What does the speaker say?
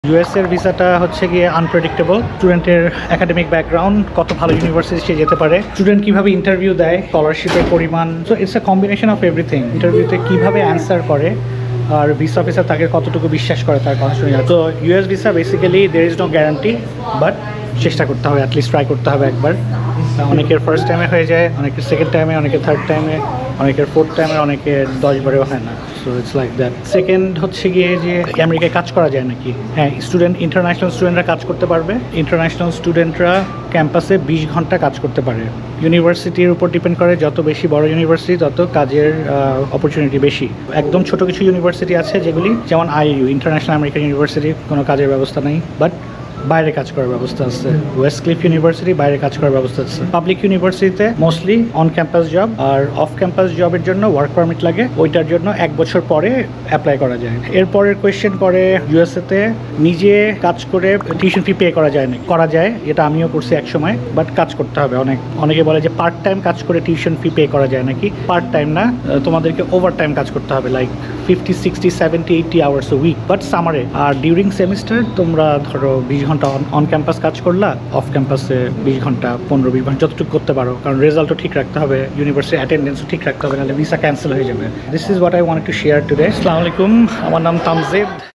US এর ভিসাটা হচ্ছে গিয়ে আনপ্রেডিক্টেবল। স্টুডেন্টের একাডেমিক ব্যাকগ্রাউন্ড, কত ভালো ইউনিভার্সিটি সে যেতে পারে, স্টুডেন্ট কিভাবে ইন্টারভিউ দেয়, স্কলারশিপের পরিমাণ, so it's a combination of everything. ইন্টারভিউতে কিভাবে অ্যান্সার করে আর ভিসা অফিসার তাকে কতটুকু বিশ্বাস করে তার কথা শুনে। তো ইউএস ভিসা বেসিক্যালি দের ইজ নো গ্যারান্টি, বাট চেষ্টা করতে হবে, অ্যাটলিস্ট ট্রাই করতে হবে একবার। অনেকের ফার্স্ট টাইমে হয়ে যায়, অনেকের সেকেন্ড টাইমে, অনেকের থার্ড টাইমে, অনেকের ফোর্থ টাইমে, অনেকের 10 বারেও হয় না। So it's like that. Second হচ্ছে গিয়ে যে আমেরিকায় কাজ করা যায় নাকি। হ্যাঁ, ইন্টারন্যাশনাল স্টুডেন্টরা কাজ করতে পারবে। ইন্টারন্যাশনাল স্টুডেন্টরা ক্যাম্পাসে 20 ঘন্টা কাজ করতে পারে। ইউনিভার্সিটির উপর ডিপেন্ড করে, যত বেশি বড় ইউনিভার্সিটি তত কাজের অপরচুনিটি বেশি। একদম ছোট কিছু ইউনিভার্সিটি আছে যেগুলি, যেমন আইইউ, ইন্টারন্যাশনাল আমেরিকান ইউনিভার্সিটি, কোনো কাজের ব্যবস্থা নেই, বাট বাইরে কাজ করার ব্যবস্থা আছে। ওয়েস্ট ক্লিফ ইউনিভার্সিটি বাইরে কাজ করার ব্যবস্থা আছে। পাবলিক ইউনিভার্সিটিতে মোস্টলি অন ক্যাম্পাস জব, আর অফ ক্যাম্পাস জবের জন্য ওয়ার্ক পারমিট লাগে, ওইটার জন্য 1 বছর পরে অ্যাপ্লাই করা যায়। এরপরের কোয়েশ্চেন করে ইউএসএতে নিজে কাজ করে টিউশন ফি পে করা যায় না। করা যায়, এটা আমিও করছি এক সময়, বাট কাজ করতে হবে। অনেকে বলে যে পার্ট টাইম কাজ করে টিউশন ফি পে করা যায় নাকি। পার্ট টাইম না, তোমাদেরকে ওভার টাইম কাজ করতে হবে, like 50, 60, 70, 80 hours a week, but সামারে। আর ডিউরিং সেমিস্টার তোমরা ধরো 20 ঘন্টা অন ক্যাম্পাস কাজ করলা, অফ ক্যাম্পাসে 20 ঘন্টা, 15-20 ঘন্টা, যতটুকু করতে পারো। কারণ রেজাল্টও ঠিক রাখতে হবে, ইউনিভার্সিটি অ্যাটেন্ডেন্সও ঠিক রাখতে হবে, নাহলে ভিসা ক্যান্সেল হয়ে যাবে। This is what I wanted to share today. আসসালামু আলাইকুম, আমার নাম তামজিদ।